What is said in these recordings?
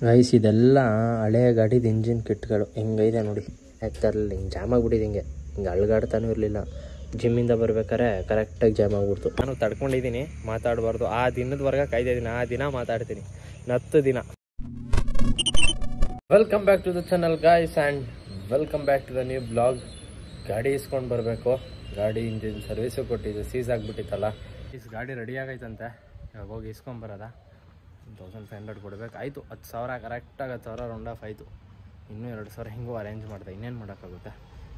Guys ಇದೆಲ್ಲ ಹಳೆ ಗಾಡಿದು ಇಂಜಿನ್ ಕಿಟ್ಗಳು ಹೆಂಗೈತೆ ನೋಡಿ. ಯಾಕಲ್ಲಿ ಹಿಂಗೆ ಜಾಮ್ ಆಗಿಬಿಟ್ಟಿದೆ, ಹಿಂಗೆ ಅಳ್ಗಾಡ್ತಾನೂ ಇರಲಿಲ್ಲ. ಜಿಮ್ಮಿಂದ ಬರ್ಬೇಕಾರೆ ಕರೆಕ್ಟಾಗಿ ಜಾಮ್ ಆಗಿಬಿಡ್ತು. ನಾನು ತಡ್ಕೊಂಡಿದ್ದೀನಿ, ಮಾತಾಡಬಾರ್ದು. ಆ ದಿನದವರೆಗೆ ಕಾಯ್ದಿದ್ದೀನಿ, ಆ ದಿನ ಮಾತಾಡ್ತೀನಿ 10 ದಿನ. Welcome back to the channel guys and welcome back to the new blog. ಗಾಡಿ ಇಸ್ಕೊಂಡು ಬರಬೇಕು. ಗಾಡಿ ಇಂಜಿನ್ ಸರ್ವಿಸು ಕೊಟ್ಟಿದ್ದು, ಸೀಸ್ ಆಗಿಬಿಟ್ಟಿತ್ತಲ್ಲ. ಗಾಡಿ ರೆಡಿ ಆಗೈತಂತೆ, ಇವಾಗ ಹೋಗಿ ಇಸ್ಕೊಂಬರೋದ. 1500 ಕೊಡಬೇಕು. ಆಯಿತು 10,000 ಕರೆಕ್ಟಾಗಿ 10,000 ರೌಂಡ್ ಆಫ್ ಆಯಿತು. ಇನ್ನೂ 2,000 ಹಿಂಗೂ ಅರೇಂಜ್ ಮಾಡಿದೆ, ಇನ್ನೇನು ಮಾಡೋಕ್ಕಾಗುತ್ತೆ.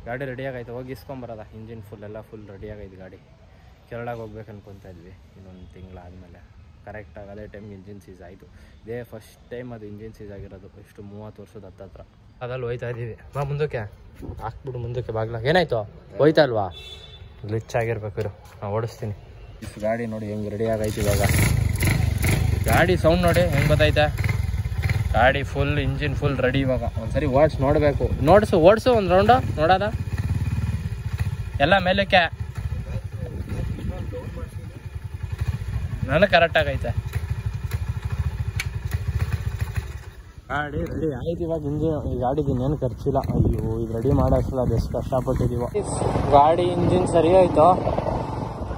ಗಾಡಿ ರೆಡಿಯಾಗೈತೆ, ಹೋಗಿ ಇಸ್ಕೊಂಬರೋದ. ಇಂಜಿನ್ ಎಲ್ಲ ಫುಲ್ ರೆಡಿಯಾಗೈತೆ. ಗಾಡಿ ಕೇರಳಾಗೆ ಹೋಗ್ಬೇಕು ಅನ್ಕೊತಾ ಇದ್ವಿ ಇನ್ನೊಂದು ತಿಂಗಳಾದಮೇಲೆ. ಕರೆಕ್ಟಾಗಿ ಅದೇ ಟೈಮ್ಗೆ ಇಂಜಿನ್ ಸೀಸ್ ಆಯಿತು. ಇದೇ ಫಸ್ಟ್ ಟೈಮ್ ಅದು ಇಂಜಿನ್ ಸೀಸ್ ಆಗಿರೋದು. ಎಷ್ಟು 30 ವರ್ಷದ ಹತ್ತತ್ರ ಅದಲ್ಲಿ ಹೋಯ್ತಾ ಇದ್ದೀವಿ. ಬಾ ಮುಂದಕ್ಕೆ ಹಾಕ್ಬಿಡು, ಮುಂದಕ್ಕೆ ಬಾಗ್ಲ. ಏನಾಯ್ತು ಹೋಯ್ತಾ ಅಲ್ವಾ? ಗ್ಲಿಚ್ ಆಗಿರ್ಬೇಕು ಇರು, ನಾನು ಓಡಿಸ್ತೀನಿ. ಗಾಡಿ ನೋಡಿ ಹೆಂಗೆ ರೆಡಿ ಆಗೈತಿ ಇವಾಗ. ಗಾಡಿ ಸೌಂಡ್ ನೋಡಿ ಹೆಂಗೆ ಗೊತ್ತೈತೆ. ಗಾಡಿ ಫುಲ್ ಇಂಜಿನ್ ಫುಲ್ ರೆಡಿ. ಇವಾಗ ಒಂದ್ಸರಿ ನೋಡಬೇಕು. ಓಡಿಸು ಒಂದು ರೌಂಡು ನೋಡೋದ. ಎಲ್ಲ ಮೇಲಕ್ಕೆ ನನಗೆ ಕರೆಕ್ಟ್ ಆಗೈತೆ. ಗಾಡಿ ರೆಡಿ ಆಯ್ತು ಇವಾಗ. ಇಂಜಿನ್ ಈ ಗಾಡಿಗೆ ಇನ್ನೇನು ಖರ್ಚಿಲ್ಲ. ಅಯ್ಯೋ ಇದು ರೆಡಿ ಮಾಡೋಷ್ಟಲ್ಲ ಬೆಸ್ಟ್ ಕಷ್ಟಪಟ್ಟಿದ್ದೀವ. ಗಾಡಿ ಇಂಜಿನ್ ಸರಿ ಹೋಯ್ತು.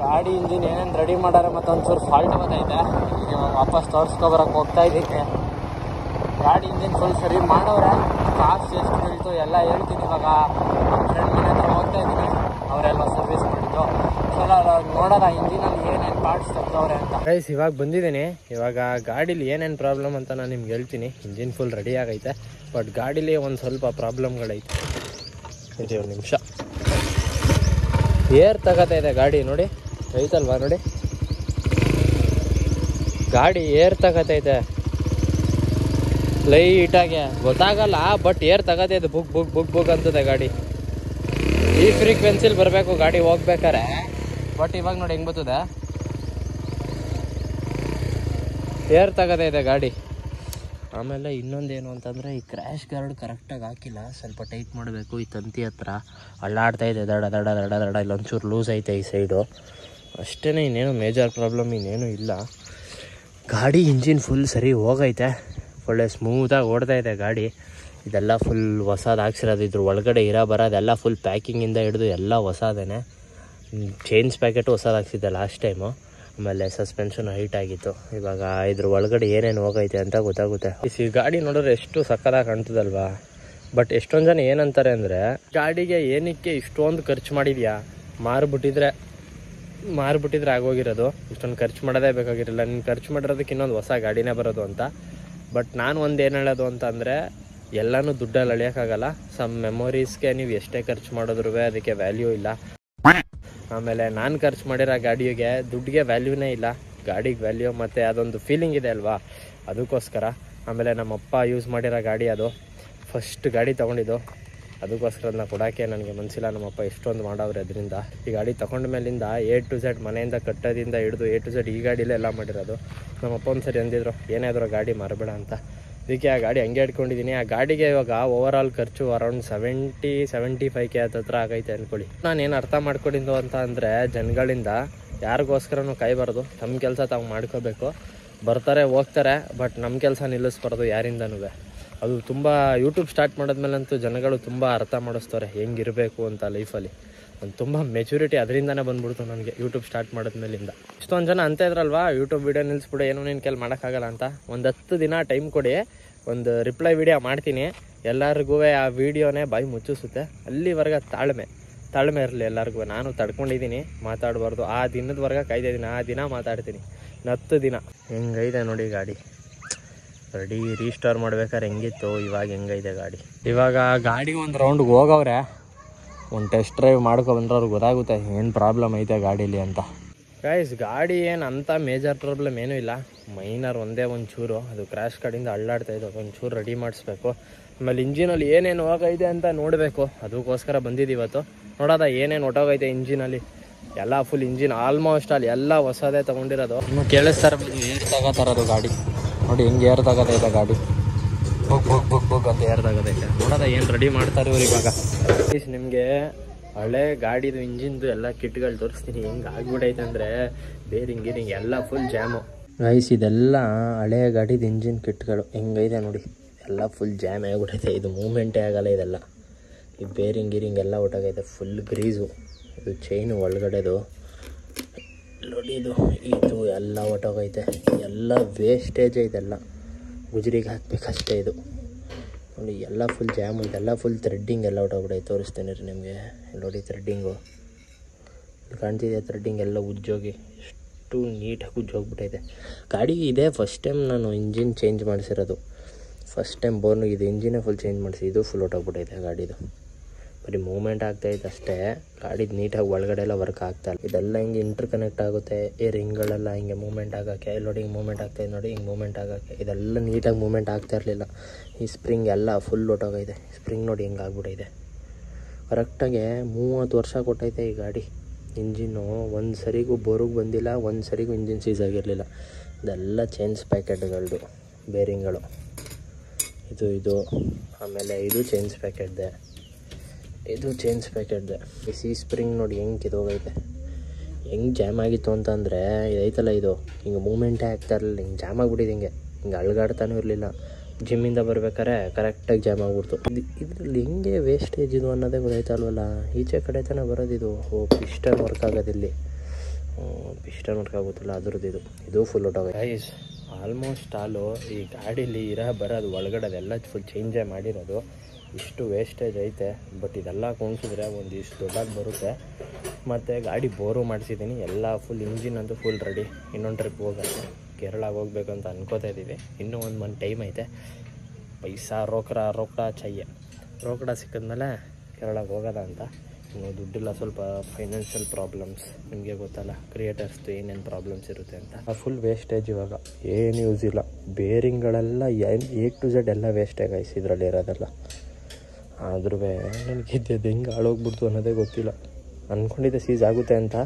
ಗಾಡಿ ಇಂಜಿನ್ ಏನೇನು ರೆಡಿ ಮಾಡಾರೆ ಮತ್ತೊಂಚೂರು ಫಾಲ್ಟ್ ಬಂದೈತೆ. ಈಗ ವಾಪಸ್ ತೋರಿಸ್ಕೊಬರಕ್ಕೆ ಹೋಗ್ತಾ ಇದ್ದೀನಿ. ಗಾಡಿ ಇಂಜಿನ್ ಫುಲ್ ಸರಿ ಮಾಡೋರೆ. ಕಾಸ್ಟ್ ಎಷ್ಟು ಬೀಳ್ತು ಎಲ್ಲ ಹೇಳ್ತೀನಿ. ಇವಾಗ ನಮ್ಮ ಫ್ರೆಂಡ್ ಮನೆ ಹತ್ರ ಹೋಗ್ತಾ ಇದ್ದೀನಿ, ಅವರೆಲ್ಲ ಸರ್ವಿಸ್ ಮಾಡಿದ್ದು. ಚಲೋ ನೋಡೋಣ ಇಂಜಿನಲ್ಲಿ ಏನೇನು ಪಾರ್ಟ್ಸ್ ತೆಗ್ದವ್ರೆ ಅಂತ. ಗೈಸ್ ಇವಾಗ ಬಂದಿದ್ದೀನಿ. ಇವಾಗ ಗಾಡೀಲಿ ಏನೇನು ಪ್ರಾಬ್ಲಮ್ ಅಂತ ನಾನು ನಿಮ್ಗೆ ಹೇಳ್ತೀನಿ. ಇಂಜಿನ್ ಫುಲ್ ರೆಡಿ ಆಗೈತೆ, ಬಟ್ ಗಾಡೀಲಿ ಒಂದು ಸ್ವಲ್ಪ ಪ್ರಾಬ್ಲಮ್ಗಳೈತೆ. ಇದೆ ಒಂದು ನಿಮಿಷ. ಏರ್ ತಗೋತಾ ಇದೆ ಗಾಡಿ ನೋಡಿ, ಐತಲ್ವಾ ನೋಡಿ. ಗಾಡಿ ಏರ್ ತಗೋತೈತೆ ಲೈಟಾಗೆ, ಗೊತ್ತಾಗಲ್ಲ ಬಟ್ ಏರ್ ತಗೋತೈತೆ. ಬುಗ್ ಬುಗ್ ಬುಗ್ ಬುಗ್ ಅಂತದೆ ಗಾಡಿ. ಈ ಫ್ರೀಕ್ವೆನ್ಸಿಲಿ ಬರಬೇಕು ಗಾಡಿ ಹೋಗ್ಬೇಕಾರೆ. ಬಟ್ ಇವಾಗ ನೋಡಿ ಹೆಂಗೆ ಬರ್ತದೆ, ಏರ್ ತಗೋತೈತೆ ಗಾಡಿ. ಆಮೇಲೆ ಇನ್ನೊಂದೇನು ಅಂತಂದರೆ ಈ ಕ್ರ್ಯಾಶ್ ಗಾರ್ಡ್ ಕರೆಕ್ಟಾಗಿ ಹಾಕಿಲ್ಲ, ಸ್ವಲ್ಪ ಟೈಟ್ ಮಾಡಬೇಕು. ಈ ತಂತಿ ಹತ್ರ ಅಳ್ಳಾಡ್ತಾ ಇದೆ, ದಡ ದಡ ದಡ ದಡ. ಇಲ್ಲೊಂಚೂರು ಲೂಸ್ ಐತೆ ಈ ಸೈಡು ಅಷ್ಟೇ. ಇನ್ನೇನು ಮೇಜರ್ ಪ್ರಾಬ್ಲಮ್ ಇನ್ನೇನು ಇಲ್ಲ. ಗಾಡಿ ಇಂಜಿನ್ ಫುಲ್ ಸರಿ ಹೋಗೈತೆ, ಒಳ್ಳೆ ಸ್ಮೂತಾಗಿ ಓಡ್ತಾ ಇದೆ ಗಾಡಿ. ಇದೆಲ್ಲ ಫುಲ್ ಹೊಸದು ಹಾಕ್ಸಿರೋದು. ಇದ್ರ ಒಳಗಡೆ ಬರೋದೆಲ್ಲ ಫುಲ್ ಪ್ಯಾಕಿಂಗಿಂದ ಹಿಡಿದು ಎಲ್ಲ ಹೊಸದೇನೆ. ಚೈನ್ಸ್ ಪ್ಯಾಕೆಟು ಹೊಸದು ಹಾಕ್ಸಿದ್ದೆ ಲಾಸ್ಟ್ ಟೈಮು. ಆಮೇಲೆ ಸಸ್ಪೆನ್ಷನ್ ಹೈಟ್ ಆಗಿತ್ತು. ಇವಾಗ ಇದ್ರ ಒಳಗಡೆ ಏನೇನು ಹೋಗೈತೆ ಅಂತ ಗೊತ್ತಾಗುತ್ತೆ. ಈ ಗಾಡಿ ನೋಡಿದ್ರೆ ಎಷ್ಟು ಸಕ್ಕತ್ತಾಗಿ ಕಾಣ್ತದಲ್ವಾ. ಬಟ್ ಎಷ್ಟೊಂದು ಜನ ಏನಂತಾರೆ ಅಂದರೆ, ಗಾಡಿಗೆ ಏನಕ್ಕೆ ಇಷ್ಟೊಂದು ಖರ್ಚು ಮಾಡಿದ್ಯಾ, ಮಾರ್ಬಿಟ್ಟಿದ್ರೆ ಆಗೋಗಿರೋದು, ಇಷ್ಟೊಂದು ಖರ್ಚು ಮಾಡೋದೇ ಬೇಕಾಗಿರಲಿಲ್ಲ, ನೀನು ಖರ್ಚು ಮಾಡಿರೋದಕ್ಕೆ ಇನ್ನೊಂದು ಹೊಸ ಗಾಡಿನೇ ಬರೋದು ಅಂತ. ಬಟ್ ನಾನು ಒಂದು ಏನು ಹೇಳೋದು ಅಂತ ಅಂದರೆ, ಎಲ್ಲನೂ ದುಡ್ಡಲ್ಲಿ ಅಳಿಯೋಕ್ಕಾಗಲ್ಲ. ಸಮ್ ಮೆಮೊರೀಸ್ಗೆ ನೀವು ಎಷ್ಟೇ ಖರ್ಚು ಮಾಡಿದ್ರೂ ಅದಕ್ಕೆ ವ್ಯಾಲ್ಯೂ ಇಲ್ಲ. ಆಮೇಲೆ ನಾನು ಖರ್ಚು ಮಾಡಿರೋ ಗಾಡಿಗೆ ದುಡ್ಡಿಗೆ ವ್ಯಾಲ್ಯೂನೇ ಇಲ್ಲ, ಗಾಡಿಗೆ ವ್ಯಾಲ್ಯೂ ಮತ್ತು ಅದೊಂದು ಫೀಲಿಂಗ್ ಇದೆ ಅಲ್ವಾ, ಅದಕ್ಕೋಸ್ಕರ. ಆಮೇಲೆ ನಮ್ಮಪ್ಪ ಯೂಸ್ ಮಾಡಿರೋ ಗಾಡಿ ಅದು, ಫಸ್ಟ್ ಗಾಡಿ ತೊಗೊಂಡಿದ್ದು. ಅದಕ್ಕೋಸ್ಕರ ಅದನ್ನ ಕೊಡೋಕ್ಕೆ ನನಗೆ ಮನಸ್ಸಿಲ್ಲ. ನಮ್ಮಪ್ಪ ಎಷ್ಟೊಂದು ಮಾಡವ್ರೆ ಅದರಿಂದ. ಈ ಗಾಡಿ ತೊಗೊಂಡ ಮೇಲಿಂದ A to Z ಮನೆಯಿಂದ ಕಟ್ಟೋದಿಂದ ಹಿಡಿದು A to Z ಈ ಗಾಡಿಲೇ ಎಲ್ಲ ಮಾಡಿರೋದು. ನಮ್ಮಪ್ಪ ಒಂದು ಸರಿ ಅಂದಿದ್ರು, ಏನಾದರೂ ಗಾಡಿ ಮಾರಬೇಡ ಅಂತ. ಅದಕ್ಕೆ ಆ ಗಾಡಿ ಹಂಗೆ ಇಟ್ಕೊಂಡಿದ್ದೀನಿ. ಆ ಗಾಡಿಗೆ ಇವಾಗ ಓವರ್ ಆಲ್ ಖರ್ಚು ಅರೌಂಡ್ 70-75K ಹತ್ರ ಆಗೈತೆ ಅಂದ್ಕೊಳ್ಳಿ. ನಾನೇನು ಅರ್ಥ ಮಾಡ್ಕೊಂಡಿದ್ದು ಅಂತ ಅಂದರೆ, ಜನಗಳಿಂದ ಯಾರಿಗೋಸ್ಕರನೂ ಕಾಯಬಾರ್ದು. ತಮ್ಮ ಕೆಲಸ ತಾವು ಮಾಡ್ಕೋಬೇಕು. ಬರ್ತಾರೆ ಹೋಗ್ತಾರೆ, ಬಟ್ ನಮ್ಮ ಕೆಲಸ ನಿಲ್ಲಿಸ್ಬಾರ್ದು ಯಾರಿಂದನೂ. ಅದು ತುಂಬ ಯೂಟ್ಯೂಬ್ ಸ್ಟಾರ್ಟ್ ಮಾಡಿದ್ಮೇಲಂತೂ ಜನಗಳು ತುಂಬ ಅರ್ಥ ಮಾಡಿಸ್ತಾರೆ ಹೆಂಗಿರಬೇಕು ಅಂತ ಲೈಫಲ್ಲಿ. ಒಂದು ತುಂಬ ಮೆಚುರಿಟಿ ಅದರಿಂದನೇ ಬಂದ್ಬಿಡ್ತು ನನಗೆ ಯೂಟ್ಯೂಬ್ ಸ್ಟಾರ್ಟ್ ಮಾಡಿದ್ಮೇಲಿಂದ. ಇಷ್ಟೊಂದು ಜನ ಅಂತ ಇದ್ರಲ್ವಾ, ಯೂಟ್ಯೂಬ್ ವೀಡಿಯೋ ನಿಲ್ಲಿಸ್ಬಿಡು, ಏನೋ ನೀನು ಕೆಲ ಮಾಡೋಕ್ಕಾಗಲ್ಲ ಅಂತ. ಒಂದು 10 ದಿನ ಟೈಮ್ ಕೊಡಿ, ಒಂದು ರಿಪ್ಲೈ ವೀಡಿಯೋ ಮಾಡ್ತೀನಿ. ಎಲ್ಲರಿಗೂ ಆ ವೀಡಿಯೋನೇ ಬಾಯಿ ಮುಚ್ಚಿಸುತ್ತೆ. ಅಲ್ಲಿವರೆಗೆ ತಾಳ್ಮೆ ಇರಲಿ ಎಲ್ಲರಿಗೂ. ನಾನು ತಡ್ಕೊಂಡಿದ್ದೀನಿ, ಮಾತಾಡಬಾರ್ದು. ಆ ದಿನದವರೆಗೆ ಕಾಯ್ದಿದ್ದೀನಿ, ಆ ದಿನ ಮಾತಾಡ್ತೀನಿ. 10 ದಿನ ಹೆಂಗೈತೆ ನೋಡಿ ಗಾಡಿ. ರೆಡಿ ರೀಸ್ಟಾರ್ ಮಾಡ್ಬೇಕಾದ್ರೆ ಹೆಂಗಿತ್ತು, ಇವಾಗ ಹೆಂಗೈತೆ ಗಾಡಿ. ಇವಾಗ ಗಾಡಿ ಒಂದು ರೌಂಡ್ಗೆ ಹೋಗವ್ರೆ, ಒಂದು ಟೆಸ್ಟ್ ಡ್ರೈವ್ ಮಾಡ್ಕೊಬಂದ್ರೆ ಅವ್ರಿಗೆ ಗೊತ್ತಾಗುತ್ತೆ ಏನು ಪ್ರಾಬ್ಲಮ್ ಐತೆ ಗಾಡೀಲಿ ಅಂತ. ಗೈಸ್ ಗಾಡಿ ಏನು ಅಂಥ ಮೇಜರ್ ಪ್ರಾಬ್ಲಮ್ ಏನೂ ಇಲ್ಲ, ಮೈನರ್ ಒಂದೇ ಒಂಚೂರು. ಅದು ಕ್ರ್ಯಾಶ್ ಗಾಡಿಯಿಂದ ಅಳ್ಳಾಡ್ತಾ ಇದೆ, ಒಂಚೂರು ರೆಡಿ ಮಾಡಿಸ್ಬೇಕು. ಆಮೇಲೆ ಇಂಜಿನಲ್ಲಿ ಏನೇನು ಹೋಗೈತೆ ಅಂತ ನೋಡಬೇಕು. ಅದಕ್ಕೋಸ್ಕರ ಬಂದಿದ್ದು ಇವತ್ತು. ನೋಡೋದ ಏನೇನು ಹೊಟ್ಟೋಗೈತೆ ಇಂಜಿನಲ್ಲಿ. ಎಲ್ಲ ಫುಲ್ ಇಂಜಿನ್ ಆಲ್ಮೋಸ್ಟ್ ಅಲ್ಲಿ ಎಲ್ಲ ಹೊಸದೇ ತೊಗೊಂಡಿರೋದು. ಇನ್ನು ಕೇಳಿಸ್ತಾ ಇರ್ಬೋದು ಏರ್ ತಗೋತಾರದು ಗಾಡಿ ನೋಡಿ, ಹೆಂಗೆ ಏರ್ ತಗೋತೈತೆ ಗಾಡಿ. ಬುಗ್ ಅಂತ ಏರ್ ತಗೋತೈತೆ. ನೋಡೋದ ಏನು ರೆಡಿ ಮಾಡ್ತಾರೆ ಇವ್ರು ಇವಾಗ. ನಿಮಗೆ ಹಳೆ ಗಾಡಿದು ಇಂಜಿನ್ದು ಎಲ್ಲ ಕಿಟ್ಗಳು ತೋರಿಸ್ತೀನಿ. ಹೆಂಗೆ ಆಗ್ಬಿಟ್ಟೈತೆ ಅಂದರೆ, ಬೇರಿಂಗ್ ಎಲ್ಲ ಫುಲ್ ಜಾಮು. ಗೈಸ್ ಇದೆಲ್ಲ ಹಳೆಯ ಗಾಡಿದು ಇಂಜಿನ್ ಕಿಟ್ಗಳು ಹೆಂಗೈತೆ ನೋಡಿ, ಎಲ್ಲ ಫುಲ್ ಜಾಮ್ ಆಗಿಬಿಟ್ಟೈತೆ. ಇದು ಮೂಮೆಂಟೇ ಆಗಲ್ಲ ಇದೆಲ್ಲ. ಈ ಬೇರಿಂಗ್ ಗಿರಿಂಗ್ ಎಲ್ಲ ಒಟ್ಟಾಗೈತೆ, ಫುಲ್ ಗ್ರೀಸು. ಇದು ಚೈನು ಒಳಗಡೆದು ನೋಡಿ, ಇದು ಎಲ್ಲ ಒಟ್ಟೋಗೈತೆ. ಎಲ್ಲ ವೇಸ್ಟೇಜೇ ಇದೆಲ್ಲ, ಗುಜರಿಗೆ ಹಾಕಬೇಕಷ್ಟೇ ಇದು ನೋಡಿ. ಎಲ್ಲ ಫುಲ್ ಜಾಮು, ಇದೆಲ್ಲ ಫುಲ್ ಥ್ರೆಡ್ಡಿಂಗ್ ಎಲ್ಲ ಹೊಟ್ಟೋಗ್ಬಿಟ್ಟೈತೆ. ತೋರಿಸ್ತೇನೆ ರೀ ನಿಮಗೆ, ನೋಡಿ ಥ್ರೆಡ್ಡಿಂಗು ಕಾಣ್ತಿದೆ. ಥ್ರೆಡ್ಡಿಂಗ್ ಎಲ್ಲ ಉಜ್ಜೋಗಿ ಎಷ್ಟು ನೀಟಾಗಿ ಉಜ್ಜೋಗ್ಬಿಟ್ಟೈತೆ ಗಾಡಿ. ಇದೇ ಫಸ್ಟ್ ಟೈಮ್ ನಾನು ಇಂಜಿನ್ ಚೇಂಜ್ ಮಾಡಿಸಿರೋದು. ಫಸ್ಟ್ ಟೈಮ್ ಬೋರ್ನಿಗೆ ಇಂಜಿನೇ ಫುಲ್ ಚೇಂಜ್ ಮಾಡಿಸಿ, ಇದು ಫುಲ್ ಹೊಟ್ಟೋಗ್ಬಿಟ್ಟೈತೆ ಗಾಡಿದು. ಬರೀ ಮೂಮೆಂಟ್ ಆಗ್ತಾಯಿತ್ತು ಅಷ್ಟೇ, ಗಾಡಿದು ನೀಟಾಗಿ ಒಳಗಡೆ ಎಲ್ಲ ವರ್ಕ್ ಆಗ್ತಾಯಿಲ್ಲ. ಇದೆಲ್ಲ ಹಿಂಗೆ ಇಂಟರ್ ಕನೆಕ್ಟ್ ಆಗುತ್ತೆ, ಈ ರಿಂಗ್ಗಳೆಲ್ಲ ಹಿಂಗೆ ಮೂಮೆಂಟ್ ಆಗೋಕ್ಕೆ. ನೋಡಿ ಹಿಂಗೆ ಮೂಮೆಂಟ್ ಆಗ್ತಾಯಿದೆ ನೋಡಿ, ಹಿಂಗೆ ಮೂಮೆಂಟ್ ಆಗೋಕ್ಕೆ. ಇದೆಲ್ಲ ನೀಟಾಗಿ ಮೂಮೆಂಟ್ ಆಗ್ತಾ ಇರಲಿಲ್ಲ. ಈ ಸ್ಪ್ರಿಂಗ್ ಎಲ್ಲ ಫುಲ್ ಹೊಟ್ಟೋಗೈತೆ. ಸ್ಪ್ರಿಂಗ್ ನೋಡಿ ಹಿಂಗೆ ಆಗ್ಬಿಟ್ಟೈತೆ. ಕರೆಕ್ಟಾಗಿ 30 ವರ್ಷ ಕೊಟ್ಟೈತೆ ಈ ಗಾಡಿ. ಇಂಜಿನ್ನು ಒಂದು ಸರಿಗೂ ಬೋರಿಗೆ ಬಂದಿಲ್ಲ, ಒಂದು ಸರಿಗೂ ಇಂಜಿನ್ ಸೀಸ್ ಆಗಿರಲಿಲ್ಲ. ಇದೆಲ್ಲ ಚೇಂಜ್ ಪ್ಯಾಕೆಟ್ಗಳದು ಬೇರಿಂಗ್ಗಳು. ಇದು ಆಮೇಲೆ ಇದು ಚೇಂಜ್ ಪ್ಯಾಕೆಟ್ದೆ, ಇದು ಚೇಂಜ್ ಪ್ಯಾಕೆಟ್ದೆ. ಈ ಸಿ ಸ್ಪ್ರಿಂಗ್ ನೋಡಿ ಹೆಂಗೆ ಕಿದೋಗೈತೆ, ಹೆಂಗೆ ಜಾಮ್ ಆಗಿತ್ತು ಅಂತಂದರೆ ಇದೈತಲ್ಲ, ಇದು ಹಿಂಗೆ ಮೂಮೆಂಟೇ ಆಗ್ತಾ ಇರಲಿಲ್ಲ. ಹಿಂಗೆ ಜಾಮ್ ಆಗಿಬಿಟ್ಟಿದೆ, ಹಿಂಗೆ ಅಳ್ಗಾಡ್ತಾನೂ ಇರಲಿಲ್ಲ. ಜಿಮ್ಮಿಂದ ಬರ್ಬೇಕಾರೆ ಕರೆಕ್ಟಾಗಿ ಜಾಮ್ ಆಗಿಬಿಡ್ತು. ಇದರಲ್ಲಿ ಹೆಂಗೆ ವೇಸ್ಟೇಜ್ ಇದು ಅನ್ನೋದೇ ಗೊತ್ತಾಯ್ತಲ್ವಲ್ಲ. ಈಚೆ ಕಡೆ ತಾನೇ ಬರೋದಿದು. ಪಿಸ್ಟನ್ ವರ್ಕ್ ಆಗೋದಿಲ್ಲಿ, ಪಿಸ್ಟನ್ ವರ್ಕ್ ಆಗುತ್ತಿಲ್ಲ ಅದ್ರದ್ದು. ಇದು ಫುಲ್ ಹೊಟ್ಟೋಗ. ಗೈಸ್ ಆಲ್ಮೋಸ್ಟ್ ಆಲು ಈ ಗಾಡೀಲಿ ಬರೋದು ಒಳಗಡೆ ಅದೆಲ್ಲ ಫುಲ್ ಚೇಂಜೇ ಮಾಡಿರೋದು. ಇಷ್ಟು ವೇಸ್ಟೇಜ್ ಐತೆ, ಬಟ್ ಇದೆಲ್ಲ ಕುಣಿಸಿದ್ರೆ ಒಂದು ಇಷ್ಟು ದೊಡ್ಡದಾಗಿ ಬರುತ್ತೆ. ಮತ್ತು ಗಾಡಿ ಬೋರು ಮಾಡಿಸಿದ್ದೀನಿ, ಎಲ್ಲ ಫುಲ್ ಇಂಜಿನ್ ಅಂತೂ ಫುಲ್ ರೆಡಿ. ಇನ್ನೊಂದು ಟ್ರಿಪ್ ಹೋಗೋಕ್ಕೆ ಕೇರಳಗೆ ಹೋಗ್ಬೇಕು ಅಂತ ಅನ್ಕೋತಾ ಇದ್ದೀವಿ. ಇನ್ನೂ 1 ಮಂತ್ ಟೈಮ್ ಐತೆ. ಪೈಸಾ ರೋಕಡ ಚಯ್ಯ ರೋಕಡ ಸಿಕ್ಕಿದ್ಮೇಲೆ ಕೇರಳಗೆ ಹೋಗೋದ ಅಂತ. ಇನ್ನು ದುಡ್ಡಿಲ್ಲ, ಸ್ವಲ್ಪ ಫೈನಾನ್ಷಿಯಲ್ ಪ್ರಾಬ್ಲಮ್ಸ್, ನಿಮಗೆ ಗೊತ್ತಲ್ಲ ಕ್ರಿಯೇಟರ್ಸ್ದು ಏನೇನು ಪ್ರಾಬ್ಲಮ್ಸ್ ಇರುತ್ತೆ ಅಂತ. ಫುಲ್ ವೇಸ್ಟೇಜ್ ಇವಾಗ ಏನು ಯೂಸ್ ಇಲ್ಲ. ಬೇರಿಂಗ್ಗಳೆಲ್ಲ A to Z ಎಲ್ಲ ವೇಸ್ಟೇಜ್ ಆಯ್ತು ಇದರಲ್ಲಿ ಇರೋದೆಲ್ಲ. ಆದ್ರೂ ನನಗೆ ಇದ್ದದ್ದು ಹೆಂಗೆ ಹಾಳೋಗ್ಬಿಡ್ತು ಅನ್ನೋದೇ ಗೊತ್ತಿಲ್ಲ. ಅಂದ್ಕೊಂಡಿದ್ದೆ ಸೀಸ್ ಆಗುತ್ತೆ ಅಂತ,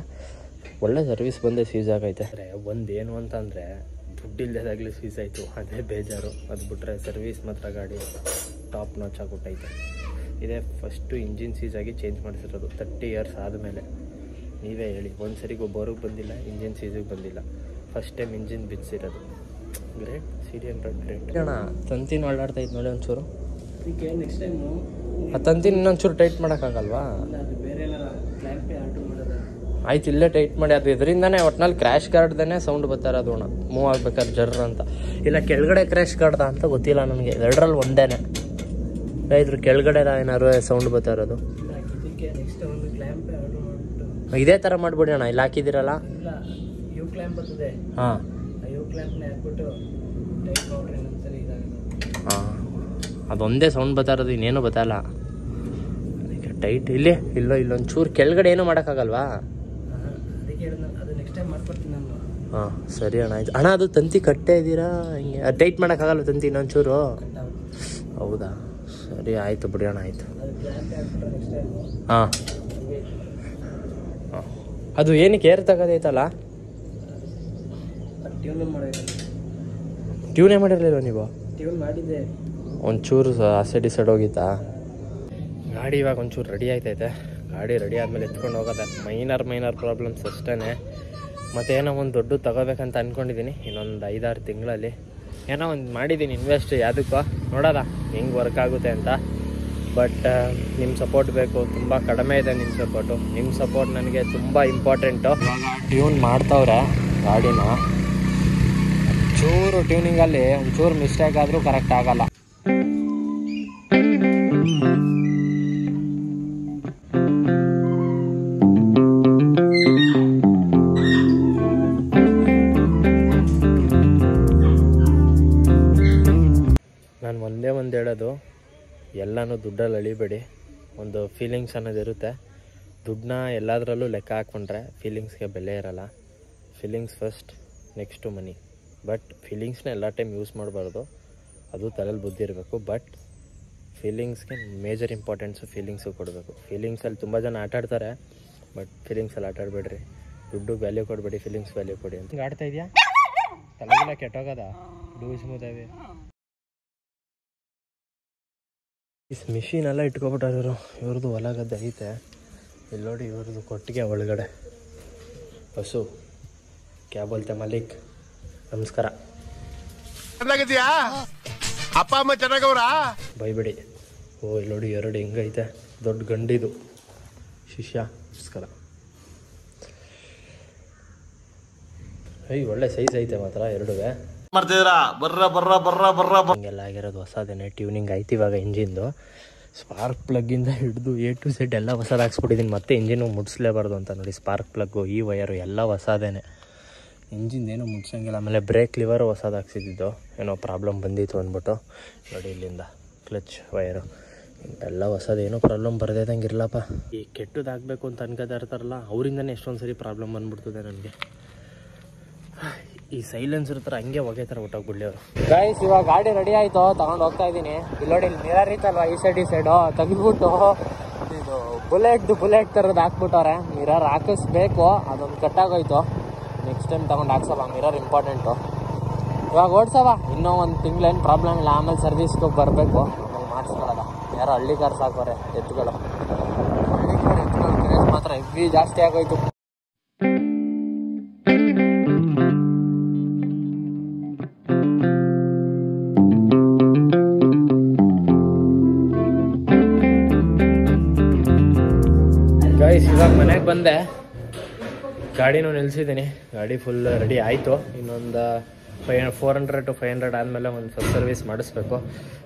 ಒಳ್ಳೆ ಸರ್ವಿಸ್ ಬಂದೇ ಸೀಸ್ ಆಗೈತೆ. ಒಂದೇನು ಅಂತಂದರೆ ದುಡ್ಡಿಲ್ಲದಾಗಲಿ ಸೀಸ್ ಆಯಿತು, ಅದೇ ಬೇಜಾರು. ಅದು ಬಿಟ್ಟರೆ ಸರ್ವಿಸ್ ಮಾತ್ರ ಗಾಡಿ ಟಾಪ್ ನಾಚ್ ಆಗಿಬಿಟ್ಟೈತೆ. ಇದೇ ಫಸ್ಟು ಇಂಜಿನ್ ಸೀಸ್ ಆಗಿ ಚೇಂಜ್ ಮಾಡಿಸಿರೋದು 30 ಇಯರ್ಸ್ ಆದಮೇಲೆ. ನೀವೇ ಹೇಳಿ, ಒಂದು ಸರಿಗೂ ಬೋರಿಗೆ ಬಂದಿಲ್ಲ, ಇಂಜಿನ್ ಸೀಸಿಗೆ ಬಂದಿಲ್ಲ. ಫಸ್ಟ್ ಟೈಮ್ ಇಂಜಿನ್ ಬಿಚ್ಚಿರೋದು. Great, CD100 great. ಅಣ್ಣ ತಂತಿನ ಓಡಾಡ್ತಾಯಿತ್ತು ನೋಡಿ ಒಂಚೂರು. ಅದಕ್ಕೆ ನೆಕ್ಸ್ಟ್ ಟೈಮು ಆ ತಂತಿನ ಇನ್ನೊಂಚೂರು ಟೈಟ್ ಮಾಡೋಕ್ಕಾಗಲ್ವಾ? ಅದು ಬೇರೆ ಏನಾರ ಕ್ಲ್ಯಾಂಪೇ ಆರ್ಡ್ರ್ ಮಾಡೋದು. ಆಯ್ತು, ಇಲ್ಲೇ ಟೈಟ್ ಮಾಡಿ. ಅದು ಇದರಿಂದನೇ ಒಟ್ನಲ್ಲಿ ಕ್ರ್ಯಾಶ್ ಗಾರ್ಡ್ದೇ ಸೌಂಡ್ ಬರ್ತಾರೆ ಅದು ಅಣ್ಣ, ಮೂವ್ ಆಗ್ಬೇಕಾದ್ರೆ ಜರ್ರ ಅಂತ. ಇಲ್ಲ ಕೆಳಗಡೆ ಕ್ರ್ಯಾಶ್ ಗಾರ್ಡ್ದ ಅಂತ ಗೊತ್ತಿಲ್ಲ ನನಗೆ. ಎರಡರಲ್ಲಿ ಒಂದೇನೆ. ಇದ್ರ ಕೆಳಗಡೆ ಏನಾದ್ರು ಸೌಂಡ್ ಬರ್ತಾ ಇರೋದು. ಇದಕ್ಕೆ ನೆಕ್ಸ್ಟ್ ಒಂದು ಕ್ಲ್ಯಾಂಪೇ ಆರ್ಡ್ರ್ ಮಾಡಿಬಿಟ್ಟು ಇದೇ ಥರ ಮಾಡ್ಬಿಡಿ ಅಣ್ಣ, ಇಲ್ಲಿ ಹಾಕಿದ್ದೀರಲ್ಲ. ಇಲ್ಲ, ಯು ಕ್ಲ್ಯಾಂಪ್ ಬರ್ತದೆ. ಹಾಂ, ಆ ಯು ಕ್ಲ್ಯಾಂಪ್ನೇ ಹಾಕ್ಬಿಟ್ಟು ಟೈಟ್ ಮಾಡ್ರಿ ಇನ್ನೊಂದ್ಸರಿ ಇದಾಗುತ್ತೆ. ಹಾಂ, ಅದೊಂದೇ ಸೌಂಡ್ ಬರ್ತಾ ಇರೋದು, ಇನ್ನೇನು ಬತ್ತಲ್ಲ. ಅದಕ್ಕೆ ಟೈಟ್ ಇಲ್ಲೊಂದು ಚೂರು ಕೆಳಗಡೆ ಏನೂ ಮಾಡೋಕ್ಕಾಗಲ್ವಾ? ಅದಕ್ಕೆ ಹೇಳಿದ, ಅದು ನೆಕ್ಸ್ಟ್ ಟೈಮ್ ಮಾಡ್ಕೊಡ್ತೀನಿ ನಾನು. ಹಾಂ ಸರಿ ಅಣ್ಣ, ಆಯ್ತು ಅಣ್ಣ. ಅದು ತಂತಿ ಕಟ್ಟೇ ಇದ್ದೀರಾ ಹಿಂಗೆ? ಅದು ಟೈಟ್ ಮಾಡೋಕ್ಕಾಗಲ್ಲ ತಂತಿ ಇನ್ನೊಂಚೂರು? ಹೌದಾ, ಸರಿ ಆಯಿತು ಬಿಡಿ ಅಣ್ಣ, ಆಯಿತು. ಅದು ಕ್ಲ್ಯಾಂಪೇ ಹಾಕ್ಬಿಟ್ರೆ ನೆಕ್ಸ್ಟ್ ಟೈಮು. ಹಾಂ ಹಾಂ, ಅದು ಏನಕ್ಕೆ ಏರ್ ತಗೋದೈತಲ್ಲ? ಟ್ಯೂನ್ ಮಾಡೋದು. ಟ್ಯೂನೇ ಮಾಡಿರಲಿಲ್ಲ ನೀವು? ಟ್ಯೂನ್ ಮಾಡಿದ್ದೆ, ಒಂಚೂರು ಸೈಡ್ ಹೋಗಿತ್ತಾ ಗಾಡಿ? ಇವಾಗ ಒಂಚೂರು ರೆಡಿ ಆಯ್ತೈತೆ. ಗಾಡಿ ರೆಡಿ ಆದಮೇಲೆ ಎತ್ಕೊಂಡು ಹೋಗೋದೆ. ಮೈನರ್ ಪ್ರಾಬ್ಲಮ್ಸ್ ಅಷ್ಟೇ. ಮತ್ತು ಏನೋ ಒಂದು ದೊಡ್ಡ ತಗೋಬೇಕಂತ ಅಂದ್ಕೊಂಡಿದ್ದೀನಿ ಇನ್ನೊಂದು 5-6 ತಿಂಗಳಲ್ಲಿ. ಏನೋ ಒಂದು ಮಾಡಿದ್ದೀನಿ ಇನ್ವೆಸ್ಟ್, ಯಾವುದಕ್ಕೋ ನೋಡೋದ ಹೆಂಗೆ ವರ್ಕ್ ಆಗುತ್ತೆ ಅಂತ. ಬಟ್ ನಿಮ್ಮ ಸಪೋರ್ಟ್ ಬೇಕು, ತುಂಬ ಕಡಿಮೆ ಇದೆ ನಿಮ್ಮ ಸಪೋರ್ಟ್ ನನಗೆ ತುಂಬ ಇಂಪಾರ್ಟೆಂಟು. ಟ್ಯೂನ್ ಮಾಡ್ತವ್ರೆ ಗಾಡಿನ, ಚೂರು ಟ್ಯೂನಿಂಗಲ್ಲಿ ಒಂಚೂರು ಮಿಸ್ಟೇಕ್ ಆದರೂ ಕರೆಕ್ಟ್ ಆಗಲ್ಲ. ನಾನು ಒಂದೇ ಒಂದು ಹೇಳೋದು, ಎಲ್ಲನೂ ದುಡ್ಡಲ್ಲಿ ಅಳಿಬೇಡಿ. ಒಂದು ಫೀಲಿಂಗ್ಸ್ ಅನ್ನೋದು ಇರುತ್ತೆ. ದುಡ್ಡನ್ನ ಎಲ್ಲದರಲ್ಲೂ ಲೆಕ್ಕ ಹಾಕ್ಕೊಂಡ್ರೆ ಫೀಲಿಂಗ್ಸ್ಗೆ ಬೆಲೆ ಇರಲ್ಲ. Feelings first, next money. But ಫೀಲಿಂಗ್ಸ್ನ ಎಲ್ಲ ಟೈಮ್ ಯೂಸ್ ಮಾಡಬಾರ್ದು, ಅದು ತಲೆಯಲ್ಲಿ ಬುದ್ಧಿ ಇರಬೇಕು. ಬಟ್ ಫೀಲಿಂಗ್ಸ್ಗೆ ಮೇಜರ್ ಇಂಪಾರ್ಟೆನ್ಸು ಫೀಲಿಂಗ್ಸು ಕೊಡಬೇಕು. ಫೀಲಿಂಗ್ಸಲ್ಲಿ ತುಂಬ ಜನ ಆಟಾಡ್ತಾರೆ, ಬಟ್ ಫೀಲಿಂಗ್ಸಲ್ಲಿ ಆಟಾಡಬೇಡ್ರಿ. ದುಡ್ಡು ವ್ಯಾಲ್ಯೂ ಕೊಡಬೇಡಿ, ಫೀಲಿಂಗ್ಸ್ ವ್ಯಾಲ್ಯೂ ಕೊಡಿ ಅಂತ. ಆಡ್ತಾ ಇದೆಯಾ? ತಲೆಗಿಲ್ಲ ಕೆಟ್ಟೋಗದ ಡೂಸ್ ಮುದಾವೆ. ಮಿಷಿನೆಲ್ಲ ಇಟ್ಕೊಬಿಟ್ಟಾರ ಇವ್ರದ್ದು. ಹೊಲ ಗದ್ದೆ ಐತೆ ಇಲ್ಲಿ ನೋಡಿ. ಇವ್ರದ್ದು ಕೊಟ್ಟಿಗೆ ಒಳಗಡೆ ಹಸು. ಕ್ಯಾ ಬೋಲ್ತೆ ಮಾಲೀಕ್? ನಮಸ್ಕಾರ. ಚೆನ್ನಾಗಿದ್ಯಾ? ಅಪ್ಪ ಅಮ್ಮ ಚೆನ್ನಾಗವ್ರಾ? ಬೈಬಿಡಿ. ಓ ಇಲ್ಲಿ ನೋಡಿ 2 ಹೆಂಗೈತೆ, ದೊಡ್ಡ ಗಂಡಿದು ಶಿಷ್ಯ. ನಮಸ್ಕಾರ. ಒಳ್ಳೆ ಸೈಜ್ ಐತೆ ಮಾತ್ರ 2 ಮಾಡ್ತಿದ್ದೀರಾ? ಹಿಂಗೆಲ್ಲ ಆಗಿರೋದು ಹೊಸದೇನೆ. ಟ್ಯೂನಿಂಗ್ ಆಯ್ತು ಇವಾಗ ಇಂಜಿನ್ದು. ಸ್ಪಾರ್ಕ್ ಪ್ಲಗ್ಗಿಂದ ಹಿಡಿದು A to Z ಎಲ್ಲ ಹೊಸದು ಹಾಕ್ಸ್ಬಿಟ್ಟಿದ್ದೀನಿ. ಮತ್ತೆ ಇಂಜಿನು ಮುಟ್ಸ್ಲೇಬಾರ್ದು ಅಂತ ನೋಡಿ, ಸ್ಪಾರ್ಕ್ ಪ್ಲಗ್ಗು, ಈ ವಯರು ಎಲ್ಲ ಹೊಸದೇನೆ. ಇಂಜಿನ್ದೇನೋ ಮುಟ್ಸಂಗಿಲ್ಲ. ಆಮೇಲೆ ಬ್ರೇಕ್ ಲಿವರು ಹೊಸದು ಹಾಕ್ಸಿದ್ದು, ಏನೋ ಪ್ರಾಬ್ಲಮ್ ಬಂದಿತ್ತು ಅಂದ್ಬಿಟ್ಟು ನೋಡಿ ಇಲ್ಲಿಂದ ಕ್ಲಚ್ ವಯರು ಎಲ್ಲ ಹೊಸದೇನೋ ಪ್ರಾಬ್ಲಮ್ ಬರ್ದೇದಂಗೆ ಇರಲಪ್ಪ. ಈ ಕೆಟ್ಟದ್ದು ಹಾಕಬೇಕು ಅಂತ ಅನ್ಕೋತಾ ಇರ್ತಾರಲ್ಲ, ಅವರಿಂದನೇ ಎಷ್ಟೊಂದು ಸರಿ ಪ್ರಾಬ್ಲಮ್ ಬಂದ್ಬಿಡ್ತದೆ ನನಗೆ. ಈ ಸೈಲೆನ್ಸರ್ ಥರ ಹಂಗೆ ಹೊಗೆ ಥರ ಹೊಟ್ಟೋಗ್ಬಿಡ್ಲಿ ಅವರು. ಗೈಸ್ ಇವಾಗ ಗಾಡಿ ರೆಡಿ ಆಯಿತು, ತಗೊಂಡು ಹೋಗ್ತಾ ಇದ್ದೀನಿ. ಇಲ್ಲೋಡಿ ಇಲ್ಲಿ ಮಿರರ್ ಇತ್ತಲ್ವ ಈ ಸೈಡು ತೆಗೆದ್ಬಿಟ್ಟು ಇದು ಬುಲೆಟ್ ಥರದ್ದು ಹಾಕ್ಬಿಟ್ಟವ್ರೆ. ಮಿರರ್ ಹಾಕಿಸ್ಬೇಕು, ಅದೊಂದು ಕಟ್ಟಾಗೋಯ್ತು. ನೆಕ್ಸ್ಟ್ ಟೈಮ್ ತಗೊಂಡು ಹಾಕ್ಸಲ್ಲ, ಮಿರರ್ ಇಂಪಾರ್ಟೆಂಟು. ಇವಾಗ ಓಡಿಸವ ಇನ್ನೂ 1 ತಿಂಗಳೇನು ಪ್ರಾಬ್ಲಮ್ ಇಲ್ಲ. ಆಮೇಲೆ ಸರ್ವಿಸ್ಗೆ ಬರಬೇಕು, ಆಮೇಲೆ ಮಾಡಿಸ್ಕೊಳ್ಳೋದ. ಯಾರೋ ಹಳ್ಳಿ ಕಾರ್ ಸಾಕೋರೆ ಎತ್ತುಗಳು ಕ್ರೇಜ್ ಮಾತ್ರ ಹೆವಿ ಜಾಸ್ತಿ ಆಗೋಯ್ತು. ಗೈಸ್ ಇವಾಗ ಮನೆಗೆ ಬಂದೆ, ಗಾಡಿನೂ ನಿಲ್ಲಿಸಿದ್ದೀನಿ. ಗಾಡಿ ಫುಲ್ ರೆಡಿ ಆಯಿತು. ಇನ್ನೊಂದು 400 to 500 ಆದಮೇಲೆ ಒಂದು ಫಸ್ಟ್ ಸರ್ವಿಸ್ ಮಾಡಿಸ್ಬೇಕು.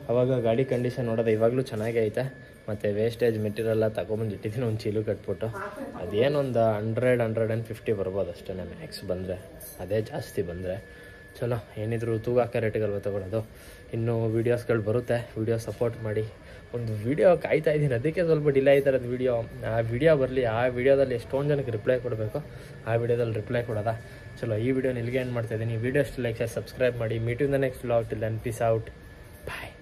ಆವಾಗ ಗಾಡಿ ಕಂಡೀಷನ್ ನೋಡೋದು ಇವಾಗಲೂ ಚೆನ್ನಾಗೇ ಐತೆ. ಮತ್ತು ವೇಸ್ಟೇಜ್ ಮೆಟೀರಿಯಲ್ಲ ತಗೊಂಬಂದು ಇಟ್ಟಿದ್ದೀನಿ ಒಂದು ಚೀಲು ಕಟ್ಬಿಟ್ಟು. ಅದೇನೊಂದು 100-150 ಬರ್ಬೋದು ಅಷ್ಟೇ ಮ್ಯಾಕ್ಸ್ ಬಂದರೆ, ಅದೇ ಜಾಸ್ತಿ ಬಂದರೆ ಚಲೋ. ಏನಿದ್ರು ತೂಗಾಕ ರೇಟಿಗಲ್ವ ತೊಗೊಳೋದು. ಇನ್ನೂ ವೀಡಿಯೋಸ್ಗಳು ಬರುತ್ತೆ, ವೀಡಿಯೋ ಸಪೋರ್ಟ್ ಮಾಡಿ. ಒಂದು ವೀಡಿಯೋ ಕಾಯ್ತಾ ಇದ್ದೀನಿ, ಅದಕ್ಕೆ ಸ್ವಲ್ಪ ಡಿಲೇ ಆಯ್ತಾರದು ವೀಡಿಯೋ. ಆ ವಿಡಿಯೋ ಬರಲಿ, ಆ ವಿಡಿಯೋದಲ್ಲಿ ಎಷ್ಟೊಂದು ಜನಕ್ಕೆ ರಿಪ್ಲೈ ಕೊಡಬೇಕು, ಆ ವಿಡಿಯೋದಲ್ಲಿ ರಿಪ್ಲೈ ಕೊಡೋದಾ. ಚಲೋ, ಈ ವಿಡಿಯೋ ಇಲ್ಲಿಗೆ ಏನು ಮಾಡ್ತಾಯಿದ್ದೀನಿ. ವಿಡಿಯೋ ಇಷ್ಟ ಲೈಕ್ ಸಬ್ಸ್ಕ್ರೈಬ್ ಮಾಡಿ. Meet in the next vlog. Till then peace out, bye.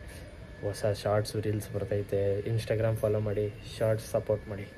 ಹೊಸ ಶಾರ್ಟ್ಸು ರೀಲ್ಸ್ ಬರ್ತೈತೆ. ಇನ್ಸ್ಟಾಗ್ರಾಮ್ ಫಾಲೋ ಮಾಡಿ, ಶಾರ್ಟ್ಸ್ ಸಪೋರ್ಟ್ ಮಾಡಿ.